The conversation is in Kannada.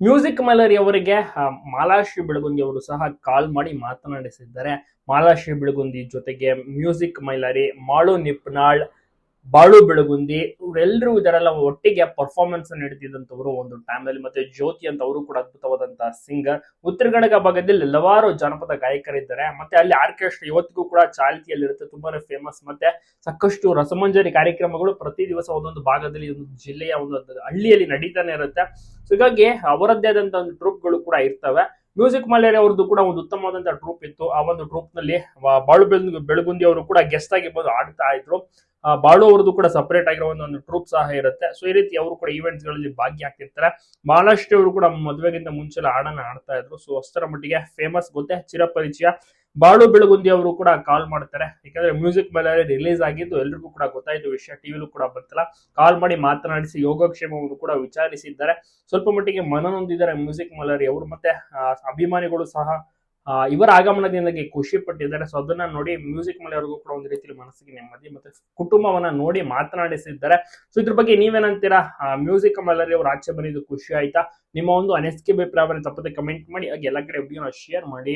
ಮ್ಯೂಸಿಕ್ ಮಲರಿ ಅವರಿಗೆ ಮಾಲಾಶ್ರೀ ಬೆಳಗುಂದಿ ಅವರು ಸಹ ಕಾಲ್ ಮಾಡಿ ಮಾತನಾಡಿಸಿದ್ದಾರೆ. ಮಾಲಾಶ್ರೀ ಬೆಳಗುಂದಿ ಜೊತೆಗೆ ಮ್ಯೂಸಿಕ್ ಮೈಲರಿ, ಮಾಳು ನಿಪ್ನಾಳ್, ಬಾಳು ಬೆಳಗುಂದಿ ಇವರೆಲ್ಲರೂ ಇದರೆಲ್ಲ ಒಟ್ಟಿಗೆ ಪರ್ಫಾರ್ಮೆನ್ಸ್ ನೀಡುತ್ತಿದ್ದಂತವರು ಒಂದು ಟೈಮ್ ಅಲ್ಲಿ. ಮತ್ತೆ ಜ್ಯೋತಿ ಅಂತ ಅವರು ಕೂಡ ಅದ್ಭುತವಾದಂತಹ ಸಿಂಗರ್. ಉತ್ತರ ಕನ್ನಡ ಭಾಗದಲ್ಲಿ ಹಲವಾರು ಜನಪದ ಗಾಯಕರಿದ್ದಾರೆ. ಮತ್ತೆ ಅಲ್ಲಿ ಆರ್ಕೆಸ್ಟ್ರಾ ಇವತ್ತಿಗೂ ಕೂಡ ಚಾಲ್ತಿಯಲ್ಲಿರುತ್ತೆ, ತುಂಬಾನೇ ಫೇಮಸ್. ಮತ್ತೆ ಸಾಕಷ್ಟು ರಸಮಂಜರಿ ಕಾರ್ಯಕ್ರಮಗಳು ಪ್ರತಿ ದಿವಸ ಒಂದೊಂದು ಭಾಗದಲ್ಲಿ, ಒಂದು ಜಿಲ್ಲೆಯ ಒಂದು ಹಳ್ಳಿಯಲ್ಲಿ ನಡೀತಾನೆ ಇರುತ್ತೆ. ಸೊ ಹೀಗಾಗಿ ಅವರದ್ದೇ ಆದಂತಹ ಒಂದು ಟ್ರೂಪ್ಗಳು ಕೂಡ ಇರ್ತವೆ. ಮ್ಯೂಸಿಕ್ ಮಲೇರಿಯಾ ಅವ್ರದ್ದು ಕೂಡ ಒಂದು ಉತ್ತಮವಾದಂತಹ ಟ್ರೂಪ್ ಇತ್ತು. ಆ ಒಂದು ಟ್ರೂಪ್ ನಲ್ಲಿ ಬಾಳು ಬೆಳಗುಂದಿ ಅವರು ಕೂಡ ಗೆಸ್ಟ್ ಆಗಿ ಬಂದು ಆಡ್ತಾ ಇದ್ರು. ಬಾಳು ಅವ್ರದ್ದು ಕೂಡ ಸಪರೇಟ್ ಆಗಿರೋ ಒಂದು ಟ್ರೂಪ್ ಸಹ ಇರುತ್ತೆ. ಸೊ ಈ ರೀತಿ ಅವರು ಕೂಡ ಈವೆಂಟ್ಸ್ ಗಳಲ್ಲಿ ಭಾಗಿಯಾಗ್ತಿರ್ತಾರೆ. ಬಹಳಷ್ಟು ಅವರು ಕೂಡ ಮದುವೆಗಿಂತ ಮುಂಚೆ ಹಾಡನ್ನ ಆಡ್ತಾ ಇದ್ರು. ಸೊ ಅಷ್ಟರ ಮಟ್ಟಿಗೆ ಫೇಮಸ್, ಗೊತ್ತೇ, ಚಿರಪರಿಚಯ. ಬಾಳು ಬೆಳಗುಂದಿ ಅವರು ಕೂಡ ಕಾಲ್ ಮಾಡ್ತಾರೆ, ಯಾಕಂದ್ರೆ ಮ್ಯೂಸಿಕ್ ಮೇಲೆ ರಿಲೀಸ್ ಆಗಿದ್ದು ಎಲ್ರಿಗೂ ಕೂಡ ಗೊತ್ತಾಯ್ತು ವಿಷಯ, ಟಿವಿಲೂ ಕೂಡ ಬರ್ತಲ್ಲ. ಕಾಲ್ ಮಾಡಿ ಮಾತನಾಡಿಸಿ ಯೋಗಕ್ಷೇಮವನ್ನು ಕೂಡ ವಿಚಾರಿಸಿದ್ದಾರೆ. ಸ್ವಲ್ಪ ಮಟ್ಟಿಗೆ ಮನನೊಂದಿದ್ದಾರೆ ಮ್ಯೂಸಿಕ್ ಮಲರಿ ಅವರು. ಮತ್ತೆ ಅಭಿಮಾನಿಗಳು ಸಹ ಇವರ ಆಗಮನದಿಂದ ಖುಷಿ ಪಟ್ಟಿದ್ದಾರೆ. ಸೊ ಅದನ್ನ ನೋಡಿ ಮ್ಯೂಸಿಕ್ ಮೇಲೆ ಅವ್ರಿಗೂ ಕೂಡ ಒಂದು ರೀತಿಯಲ್ಲಿ ಮನಸ್ಸಿಗೆ ನೆಮ್ಮದಿ, ಮತ್ತೆ ಕುಟುಂಬವನ್ನ ನೋಡಿ ಮಾತನಾಡಿಸಿದ್ದಾರೆ. ಸೊ ಇದ್ರ ಬಗ್ಗೆ ನೀವೇನಂತೀರಾ? ಮ್ಯೂಸಿಕ್ ಮಲರಿ ಅವ್ರು ಆಚೆ ಬಂದಿದ್ದು ಖುಷಿ ಆಯ್ತಾ? ನಿಮ್ಮ ಒಂದು ಅನಿಸಿಕೆ ಅಭಿಪ್ರಾಯವನ್ನು ತಪ್ಪದೆ ಕಮೆಂಟ್ ಮಾಡಿ, ಹಾಗೆ ಎಲ್ಲ ಕಡೆ ವಿಡಿಯೋನ ಶೇರ್ ಮಾಡಿ.